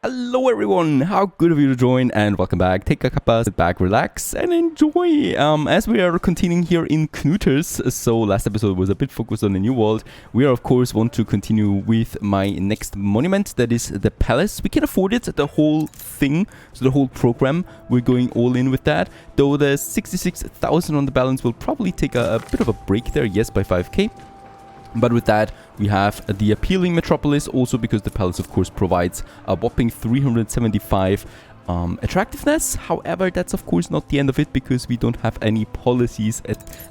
Hello everyone, how good of you to join and welcome back. Take a cuppa, sit back, relax and enjoy. As we are continuing here in Knuters, so last episode was a bit focused on the new world. We are of course want to continue with my next monument, that is the palace. We can afford it, the whole thing, so the whole program, we're going all in with that. Though the 66,000 on the balance will probably take a bit of a break there, yes, by 5k. But with that, we have the appealing metropolis, also because the palace, of course, provides a whopping 375 attractiveness. However, that's, of course, not the end of it, because we don't have any policies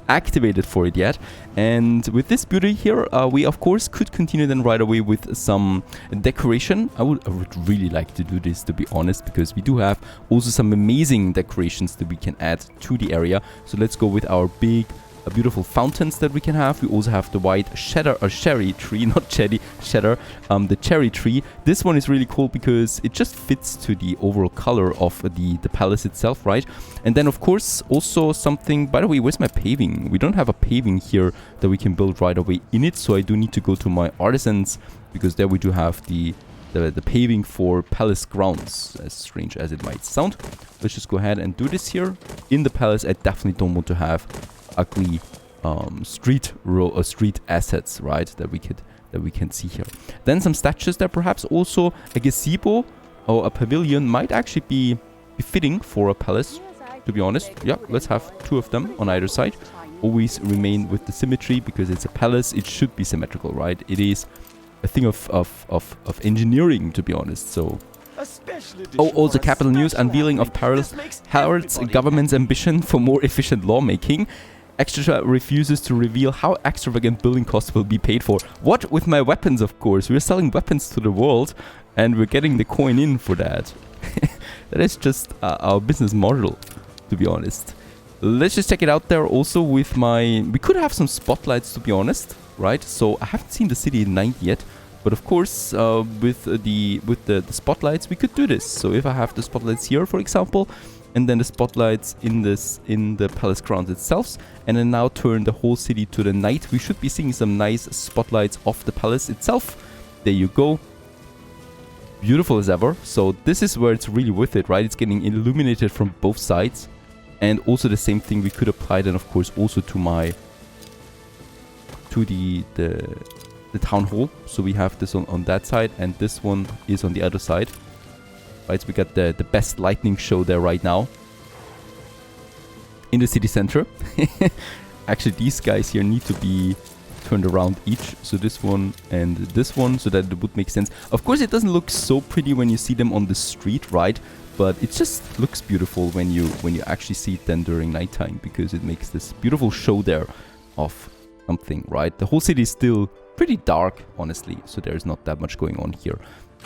activated for it yet. And with this beauty here, we, of course, could continue then right away with some decoration. I would really like to do this, to be honest, because we do have also some amazing decorations that we can add to the area. So let's go with our big beautiful fountains that we can have. We also have the white cherry tree, not cherry, cheddar, the cherry tree. This one is really cool because it just fits to the overall color of the palace itself, right? And then of course also something, by the way, where's my paving? We don't have a paving here that we can build right away in it, so I do need to go to my artisans, because there we do have the paving for palace grounds, as strange as it might sound. Let's just go ahead and do this here. In the palace, I definitely don't want to have ugly street assets, right, that we can see here. Then some statues there, perhaps also a gazebo or a pavilion might actually be fitting for a palace, to be honest. Yeah, let's have two of them on either side. Always remain with the symmetry, because it's a palace, it should be symmetrical, right? It is a thing of engineering, to be honest. So oh, also capital news, unveiling of Paris Harrods government's ambition for more efficient lawmaking. Extra refuses to reveal how extravagant building costs will be paid for. What? With my weapons, of course. We're selling weapons to the world and we're getting the coin in for that. That is just our business model, to be honest. Let's just check it out there also with my... We could have some spotlights, to be honest, right? So I haven't seen the city at night yet. But of course, with the spotlights, we could do this. So if I have the spotlights here, for example, and then the spotlights in the palace grounds itself, and then now turn the whole city to the night, we should be seeing some nice spotlights of the palace itself. There you go. Beautiful as ever. So this is where it's really worth it, right? It's getting illuminated from both sides. And also the same thing we could apply then, of course, also to the town hall. So we have this on that side, and this one is on the other side. Right, so we got the best lightning show there right now in the city center. Actually, these guys here need to be turned around each. So this one and this one, so that it would make sense. Of course, it doesn't look so pretty when you see them on the street, right? But it just looks beautiful when you actually see it then during nighttime, because it makes this beautiful show there of something, right? The whole city is still pretty dark, honestly, so there's not that much going on here.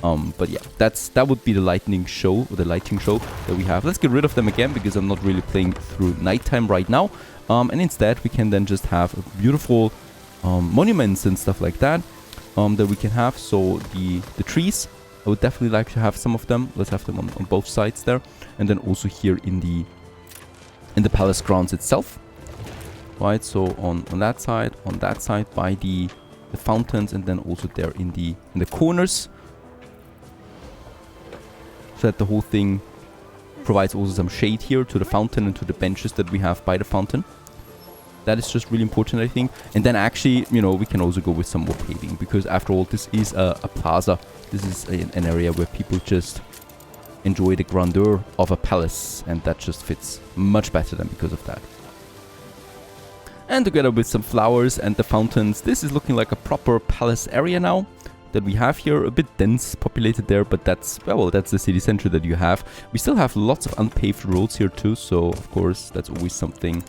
But yeah, that would be the lighting show that we have. Let's get rid of them again, because I'm not really playing through nighttime right now. And instead we can then just have beautiful monuments and stuff like that that we can have. So the trees, I would definitely like to have some of them. Let's have them on both sides there, and then also here in the palace grounds itself, right? So on that side by the fountains, and then also there in the corners, so that the whole thing provides also some shade here to the fountain and to the benches that we have by the fountain. That is just really important, I think. And then actually, you know, we can also go with some more paving, because after all, this is a plaza. This is an area where people just enjoy the grandeur of a palace, and that just fits much better than because of that. And together with some flowers and the fountains, this is looking like a proper palace area now that we have here. A bit dense populated there, but that's, well, that's the city center that you have. We still have lots of unpaved roads here too, so of course that's always something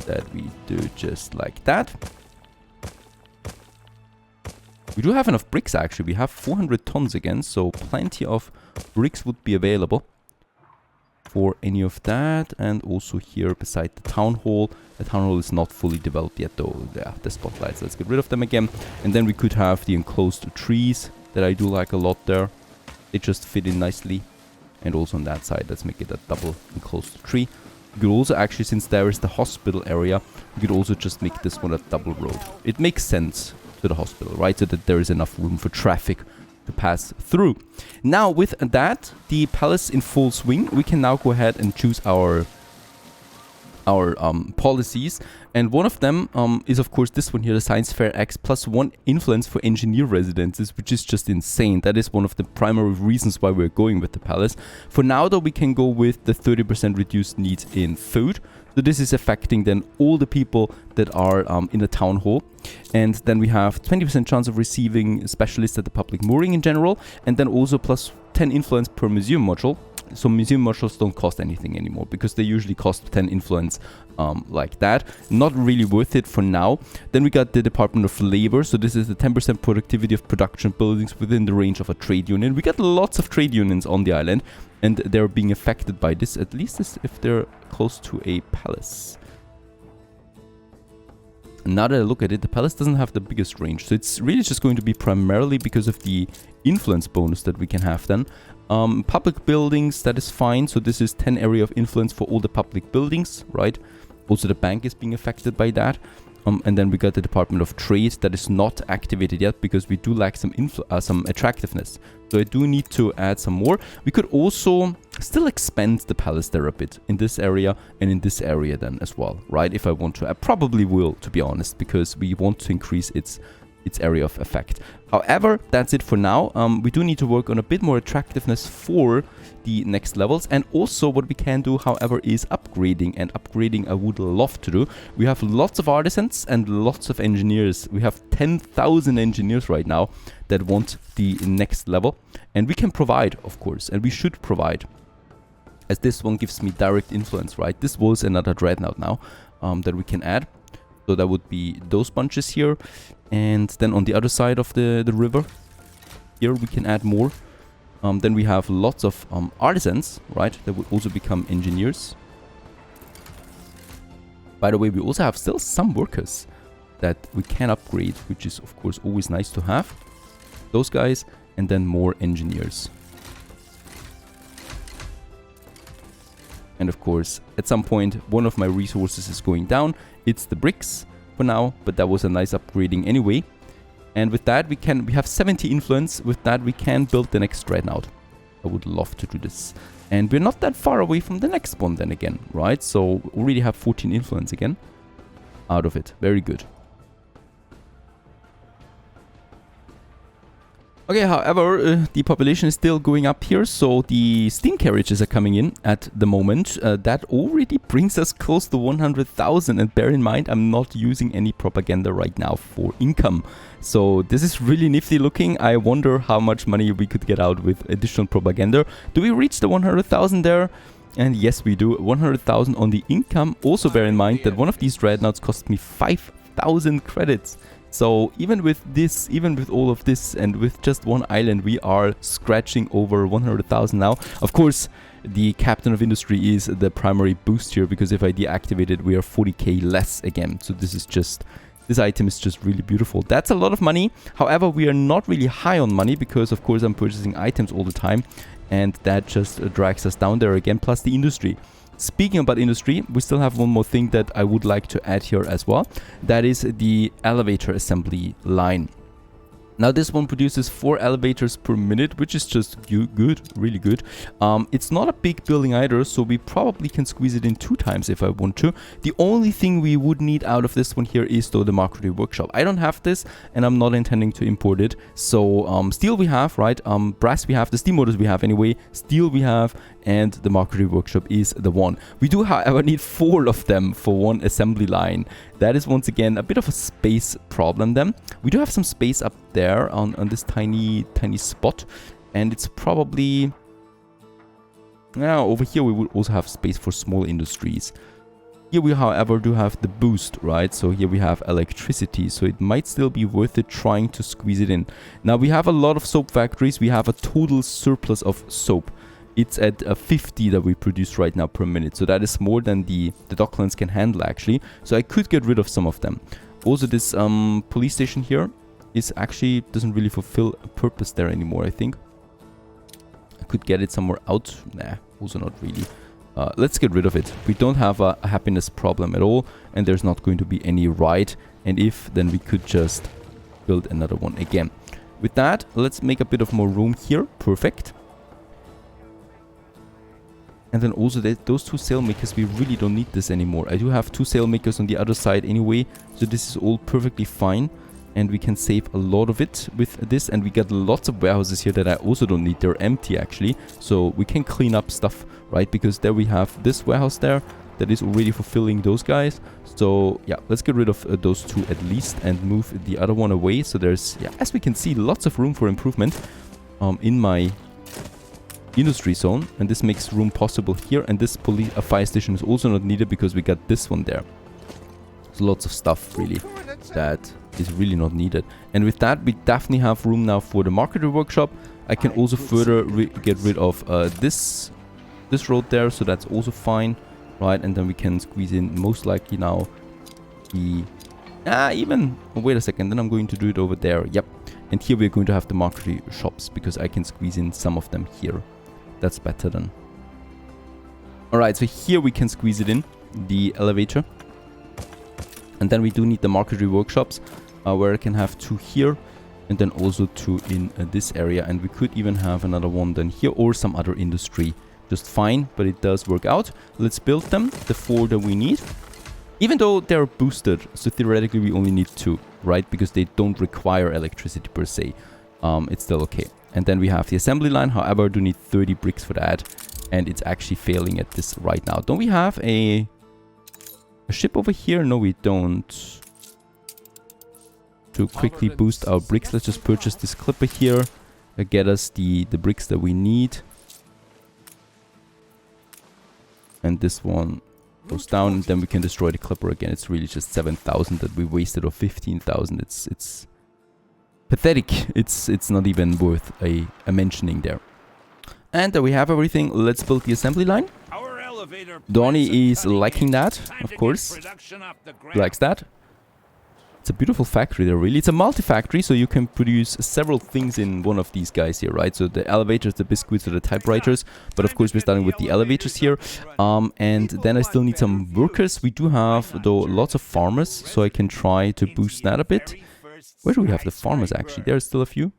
that we do just like that. We do have enough bricks, actually. We have 400 tons again, so plenty of bricks would be available for any of that. And also here beside the town hall. The town hall is not fully developed yet though. Yeah, the spotlights, let's get rid of them again. And then we could have the enclosed trees that I do like a lot there. They just fit in nicely. And also on that side, let's make it a double enclosed tree. We could also actually, since there is the hospital area, we could also just make this one a double road. It makes sense to the hospital, right? So that there is enough room for traffic to pass through. Now with that, the palace in full swing, we can now go ahead and choose our policies, and one of them is of course this one here, the Science Fair X +1 influence for engineer residences, which is just insane. That is one of the primary reasons why we're going with the palace. For now though, we can go with the 30% reduced needs in food. So this is affecting then all the people that are in the town hall. And then we have 20% chance of receiving specialists at the public mooring in general, and then also +10 influence per museum module. So museum modules don't cost anything anymore because they usually cost 10 influence like that. Not really worth it for now. Then we got the Department of Labor. So this is the 10% productivity of production buildings within the range of a trade union. We got lots of trade unions on the island, and they're being affected by this, at least as if they're close to a palace. Now that I look at it, the palace doesn't have the biggest range. So it's really just going to be primarily because of the influence bonus that we can have then. Public buildings, that is fine. So this is 10 area of influence for all the public buildings, right? Also the bank is being affected by that. And then we got the Department of Trade that is not activated yet because we do lack some attractiveness. So I do need to add some more. We could also still expand the palace there a bit in this area and in this area then as well, right? If I want to. I probably will, to be honest, because we want to increase its area of effect. However, that's it for now. We do need to work on a bit more attractiveness for the next levels, and also what we can do, however, is upgrading, and upgrading I would love to do. We have lots of artisans and lots of engineers. We have 10,000 engineers right now that want the next level, and we can provide, of course, and we should provide, as this one gives me direct influence, right? This was another dreadnought now that we can add. So that would be those bunches here. And then on the other side of the river, here we can add more. Then we have lots of artisans, right? That would also become engineers. By the way, we also have still some workers that we can upgrade, which is of course always nice to have. Those guys, and then more engineers. And of course, at some point, one of my resources is going down. It's the bricks for now, but that was a nice upgrading anyway. And with that, we have 70 influence. With that, we can build the next dreadnought. I would love to do this. And we're not that far away from the next one then again, right? So we already have 14 influence again out of it. Very good. Okay, however, the population is still going up here, so the steam carriages are coming in at the moment. That already brings us close to 100,000, and bear in mind, I'm not using any propaganda right now for income. So this is really nifty looking. I wonder how much money we could get out with additional propaganda. Do we reach the 100,000 there? And yes, we do. 100,000 on the income. Also bear in mind that one of these dreadnoughts cost me 5,000 credits. So even with this, even with all of this, and with just one island, we are scratching over 100,000 now. Of course, the Captain of Industry is the primary boost here, because if I deactivate it, we are 40k less again. So this item is just really beautiful. That's a lot of money. However, we are not really high on money because, of course, I'm purchasing items all the time, and that just drags us down there again, plus the industry. Speaking about industry, we still have one more thing that I would like to add here as well. That is the elevator assembly line. Now this one produces 4 elevators per minute, which is just good, really good. It's not a big building either, so we probably can squeeze it in 2 times if I want to. The only thing we would need out of this one here is though the marketing workshop. I don't have this, and I'm not intending to import it. So steel we have, right? Brass we have, the steam motors we have anyway, steel we have, and the marketing workshop is the one. We do, however, need 4 of them for one assembly line. That is once again a bit of a space problem then. We do have some space up there on this tiny spot, and it's probably... Now over here we would also have space for small industries. Here we, however, do have the boost, right? So here we have electricity, so it might still be worth it trying to squeeze it in. Now we have a lot of soap factories. We have a total surplus of soap. It's at 50 that we produce right now per minute. So that is more than the Docklands can handle, actually. So I could get rid of some of them. Also, this police station here is actually doesn't really fulfill a purpose there anymore, I think. I could get it somewhere out. Nah, also not really. Let's get rid of it. We don't have a happiness problem at all. And there's not going to be any riot. And if, then we could just build another one again. With that, let's make a bit of more room here. Perfect. And then also those 2 sail makers, we really don't need this anymore. I do have 2 sail makers on the other side anyway, so this is all perfectly fine. And we can save a lot of it with this. And we got lots of warehouses here that I also don't need. They're empty actually. So we can clean up stuff, right? Because there we have this warehouse there that is already fulfilling those guys. So yeah, let's get rid of those 2 at least and move the other one away. So there's, yeah, as we can see, lots of room for improvement in my industry zone. And this makes room possible here. And this fire station is also not needed because we got this one there. So lots of stuff really that is really not needed. And with that, we definitely have room now for the marketer workshop. I can also further get rid of this road there, so that's also fine, right? And then we can squeeze in most likely now the wait a second, then I'm going to do it over there. Yep. And here we're going to have the marketer shops because I can squeeze in some of them here. That's better then. All right, so here we can squeeze it in, the elevator. And then we do need the marketer workshops, where I can have 2 here and then also 2 in this area. And we could even have another one then here or some other industry. Just fine, but it does work out. Let's build them, the 4 that we need. Even though they're boosted, so theoretically we only need 2, right? Because they don't require electricity per se. It's still okay. And then we have the assembly line. However, I do need 30 bricks for that. And it's actually failing at this right now. Don't we have a ship over here? No, we don't. To quickly boost our bricks, let's just purchase this clipper here. Get us the bricks that we need. And this one goes down, and then we can destroy the clipper again. It's really just 7,000 that we wasted, or 15,000. It's pathetic. It's not even worth a mentioning there. And there we have everything. Let's build the assembly line. Donnie is liking that, of course. He likes that. It's a beautiful factory there, really. It's a multi-factory, so you can produce several things in one of these guys here, right? So the elevators, the biscuits, or the typewriters. But of course, we're starting with the elevators here. And then I still need some workers. We do have, though, lots of farmers, so I can try to boost that a bit. Where do we have the farmers, actually? There's still a few.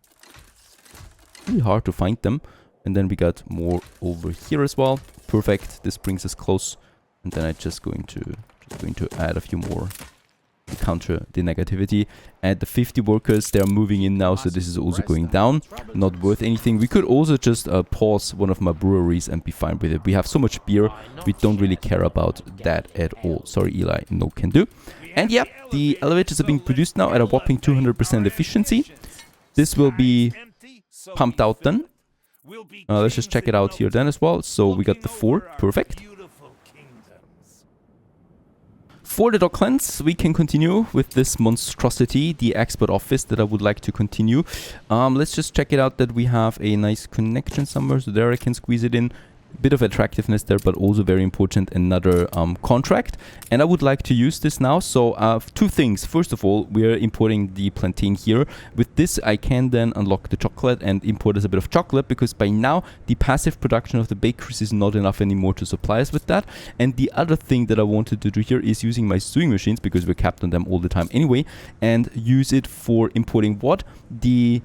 Really hard to find them. And then we got more over here as well. Perfect. This brings us close. And then I'm just going to add a few more to counter the negativity. And the 50 workers, they're moving in now, so this is also going down. Not worth anything. We could also just pause one of my breweries and be fine with it. We have so much beer, we don't really care about that at all. Sorry, Eli, no can do. And yeah, the elevators are being produced now at a whopping 200% efficiency. This will be pumped out then. Let's just check it out here then as well. So we got the 4, perfect. For the docklands, we can continue with this monstrosity, the export office that I would like to continue. Let's just check it out that we have a nice connection somewhere. So there I can squeeze it in. Bit of attractiveness there, but also very important, another contract. And I would like to use this now. So 2 things. First of all, we are importing the plantain here. With this, I can then unlock the chocolate and import us a bit of chocolate, because by now the passive production of the bakeries is not enough anymore to supply us with that. And the other thing that I wanted to do here is using my sewing machines, because we're capped on them all the time anyway, and use it for importing what? The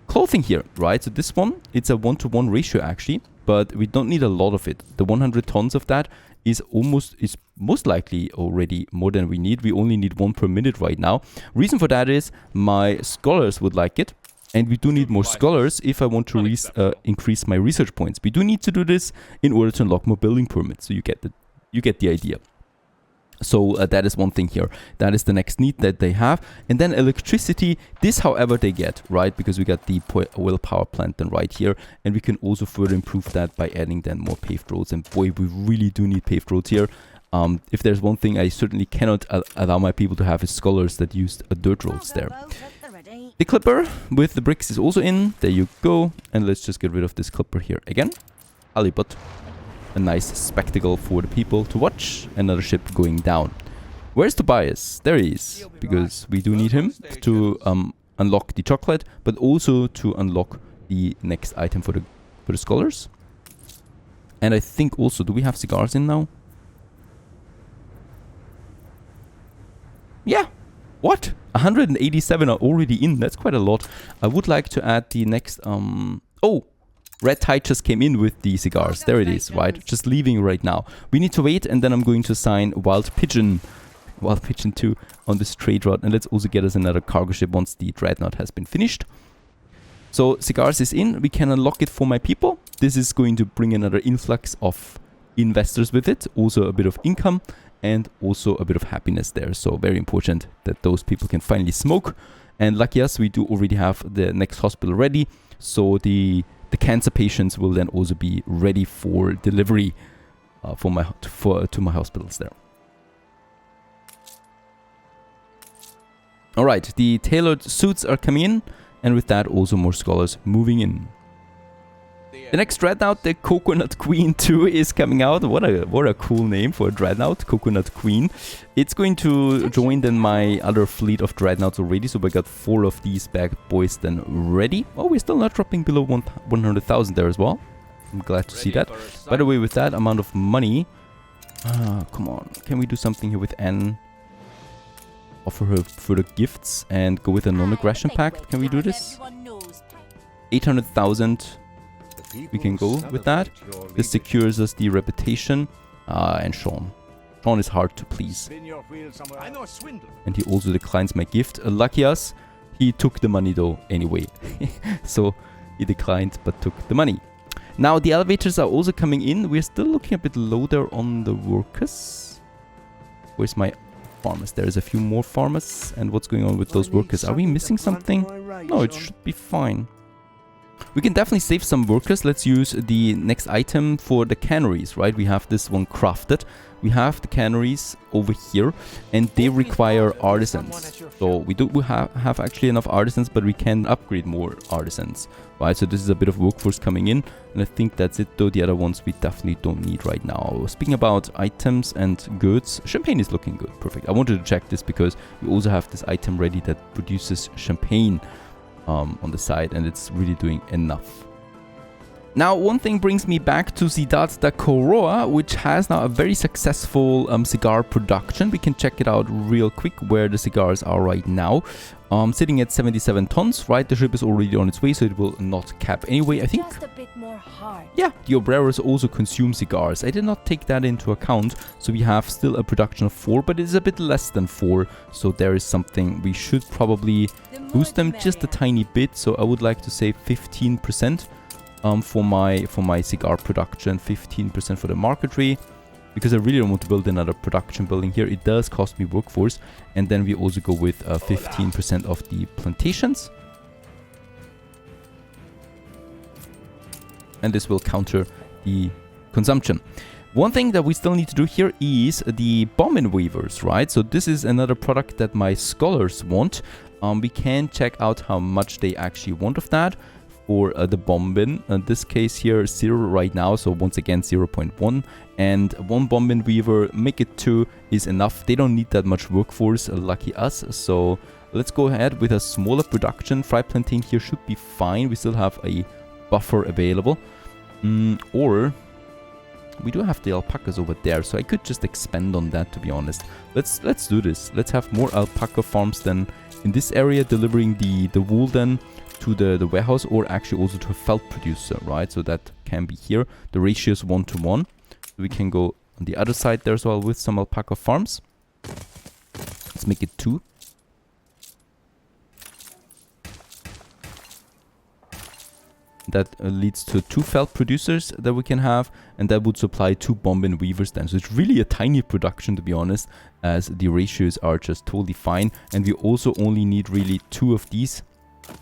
clothing here, right? So this one, it's a 1-to-1 ratio actually, but we don't need a lot of it. The 100 tons of that is most likely already more than we need. We only need 1 per minute right now. Reason for that is my scholars would like it, and we do need more scholars if I want to increase my research points. We do need to do this in order to unlock more building permits. So you get the idea. So that is one thing here. That is the next need that they have. And then electricity, this however they get, right? Because we got the oil power plant then right here. And we can also further improve that by adding then more paved roads. And boy, we really do need paved roads here. If there's one thing I certainly cannot allow my people to have is scholars that used dirt roads there. The clipper with the bricks is also in. There you go. And let's just get rid of this clipper here again. Alibut. A nice spectacle for the people to watch. Another ship going down. Where's Tobias? There he is. Because we do need him to unlock the chocolate, but also to unlock the next item for the scholars. And I think also, do we have cigars in now? Yeah. What? 187 are already in. That's quite a lot. I would like to add the next... Oh! Red Tide just came in with the cigars. There it is, right? Just leaving right now. We need to wait, and then I'm going to sign Wild Pigeon 2 on this trade route. And let's also get us another cargo ship once the Dreadnought has been finished. So cigars is in. We can unlock it for my people. This is going to bring another influx of investors with it. Also a bit of income and also a bit of happiness there. So very important that those people can finally smoke. And lucky us, we do already have the next hospital ready. So the cancer patients will then also be ready for delivery to my hospitals there. All right, the tailored suits are coming in, and with that also more scholars moving in. The next Dreadnought, the Coconut Queen 2, is coming out. What a cool name for a Dreadnought, Coconut Queen. It's going to join then my other fleet of Dreadnoughts already, so we got 4 of these bad boys then ready. Oh, we're still not dropping below 100,000 there as well. I'm glad to see that. By the way, with that amount of money... come on. Can we do something here with Anne? Offer her further gifts and go with a non-aggression pact. Can we do this? 800,000... We can go with that. This secures us the reputation. And Sean. Sean is hard to please. And he also declines my gift. Lucky us. He took the money though anyway. So he declined but took the money. Now the elevators are also coming in. We're still looking a bit low there on the workers. Where's my farmers? There's a few more farmers. And what's going on with those workers? Are we missing something? No, it should be fine. We can definitely save some workers. Let's use the next item for the canneries, right? We have this one crafted. We have the canneries over here, and they require artisans. So we do have actually enough artisans, but we can upgrade more artisans, right? So this is a bit of workforce coming in, and I think that's it, though the other ones we definitely don't need right now. Speaking about items and goods, champagne is looking good. Perfect. I wanted to check this because we also have this item ready that produces champagne on the side, and it's really doing enough. Now, one thing brings me back to Ciudad da Coroa, which has now a very successful cigar production. We can check it out real quick where the cigars are right now. Sitting at 77 tons, right? The ship is already on its way, so it will not cap anyway. I think... Just a bit more hard. Yeah, the obreros also consume cigars. I did not take that into account, so we have still a production of 4, but it's a bit less than 4. So there is something we should probably boost them just a tiny bit. So I would like to say 15%. For my cigar production, 15% for the marketry, because I really don't want to build another production building here. It does cost me workforce, and then we also go with 15% of the plantations, and this will counter the consumption. One thing that we still need to do here is the bombing weavers, right? So this is another product that my scholars want. We can check out how much they actually want of that. For the bombin, in this case here 0 right now, so once again 0.1, and 1 bombin weaver, make it 2 is enough. They don't need that much workforce, lucky us. So let's go ahead with a smaller production. Fry plantain here should be fine. We still have a buffer available, or we do have the alpacas over there, so I could just expand on that, to be honest. Let's do this. Let's have more alpaca farms than in this area, delivering the wool then to the warehouse, or actually also to a felt producer, right? So that can be here. The ratio is 1:1. We can go on the other side there as well with some alpaca farms. Let's make it 2. That leads to 2 felt producers that we can have, and that would supply 2 bombin weavers then. So it's really a tiny production, to be honest, as the ratios are just totally fine. And we also only need really 2 of these,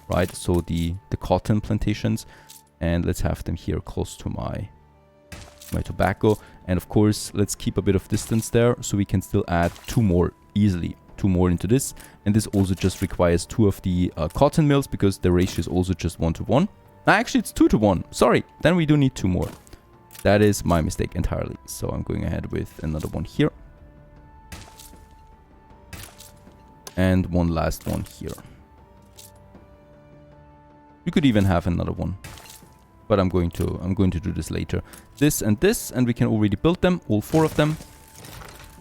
right? So the cotton plantations, and let's have them here close to my tobacco. And of course, let's keep a bit of distance there, so we can still add 2 more easily. 2 more into this, and this also just requires 2 of the cotton mills, because the ratio is also just 1:1. Actually, it's 2:1. Sorry, then we do need 2 more. That is my mistake entirely. So I'm going ahead with another one here, and one last one here. You could even have another one, but I'm going to do this later. This, and we can already build them, all 4 of them,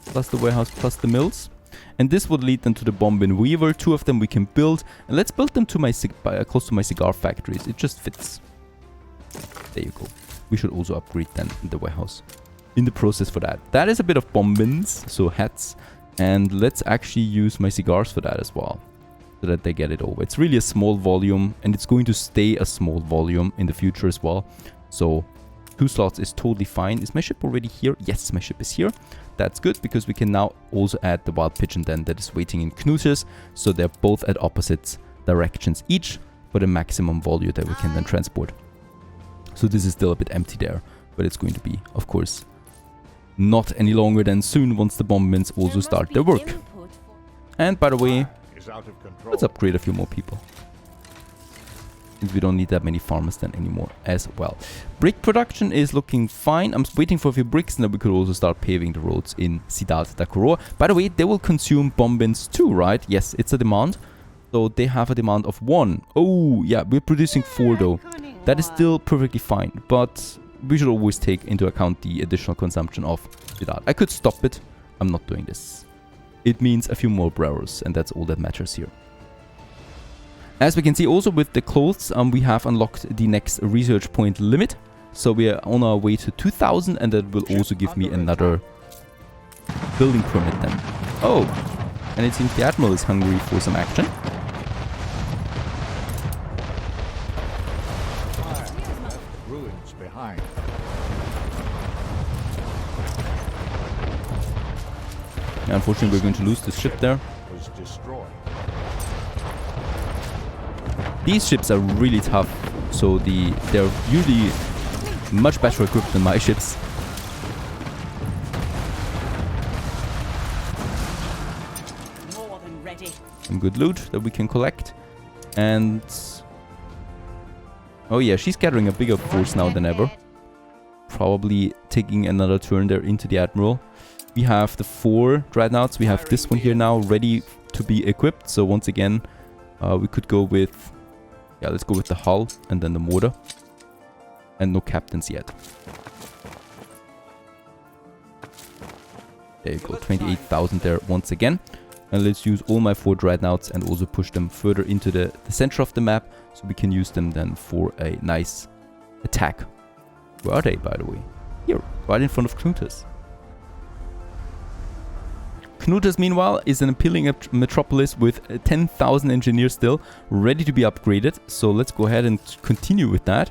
plus the warehouse, plus the mills. And this would lead then to the Bombin Weaver. 2 of them we can build. And let's build them to my close to my cigar factories. It just fits. There you go. We should also upgrade then the warehouse in the process for that. That is a bit of bombins, so hats. And let's actually use my cigars for that as well, so that they get it over. It's really a small volume, and it's going to stay a small volume in the future as well. So 2 slots is totally fine. Is my ship already here? Yes, my ship is here. That's good, because we can now also add the wild pigeon then that is waiting in Knuters. So they're both at opposite directions each for the maximum volume that we can then transport. So this is still a bit empty there, but it's going to be, of course, not any longer than soon once the bombments also start their work. And by the way, let's upgrade a few more people. Since we don't need that many farmers then anymore as well. Brick production is looking fine. I'm waiting for a few bricks, and then we could also start paving the roads in Ciudad da Coroa. By the way, they will consume bombins too, right? Yes, it's a demand. So they have a demand of 1. Oh, yeah, we're producing 4 though. That is still perfectly fine, but we should always take into account the additional consumption of Ciudad. I could stop it. I'm not doing this. It means a few more brewers, and that's all that matters here. As we can see also with the clothes, we have unlocked the next research point limit. So we are on our way to 2000, and that will also give me another building permit then. Oh, and it seems the Admiral is hungry for some action. Ruins behind. Yeah, unfortunately, we're going to lose this ship there. Was destroyed. These ships are really tough, so they're usually much better equipped than my ships. More than ready. Some good loot that we can collect. And oh yeah, she's gathering a bigger force now than ever. Probably taking another turn there into the Admiral. We have the 4 dreadnoughts. We have this one here now ready to be equipped. So once again, we could go with... Yeah, let's go with the hull and then the mortar. And no captains yet. There you go, 28,000 there once again. And let's use all my 4 dreadnoughts and also push them further into the center of the map, so we can use them then for a nice attack. Where are they, by the way? Here, right in front of Knuters. Knuters, meanwhile, is an appealing metropolis with 10,000 engineers still, ready to be upgraded. So let's go ahead and continue with that.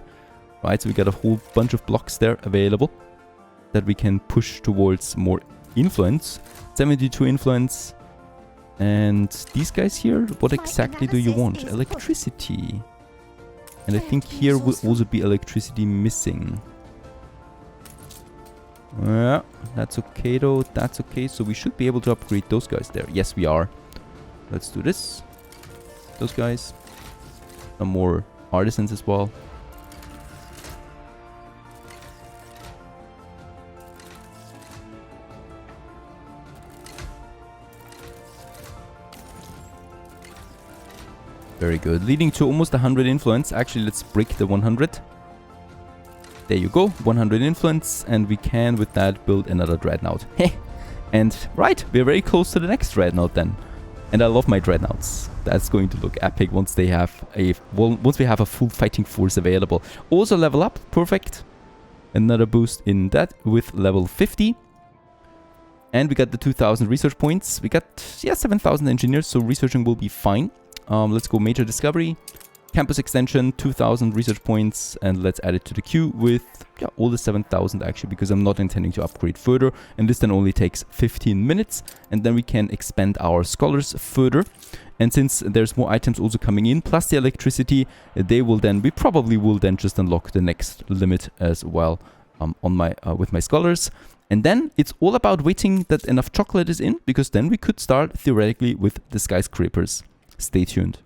Right, so we got a whole bunch of blocks there available that we can push towards more influence. 72 influence. And these guys here, what exactly do you want? Electricity. And I think here will also be electricity missing. Yeah, that's okay though, that's okay. So we should be able to upgrade those guys there. Yes, we are. Let's do this. Those guys. Some more artisans as well. Very good. Leading to almost 100 influence. Actually, let's break the 100. There you go, 100 influence, and we can with that build another dreadnought. And right, we're very close to the next dreadnought then. And I love my dreadnoughts. That's going to look epic once they have once we have a full fighting force available. Also level up, perfect. Another boost in that with level 50. And we got the 2,000 research points. We got 7,000 engineers, so researching will be fine. Let's go major discovery. Campus extension, 2,000 research points, and let's add it to the queue with all the 7,000 actually, because I'm not intending to upgrade further, and this then only takes 15 minutes, and then we can expand our scholars further. And since there's more items also coming in, plus the electricity, we probably will then just unlock the next limit as well on my with my scholars. And then it's all about waiting that enough chocolate is in, because then we could start theoretically with the skyscrapers. Stay tuned.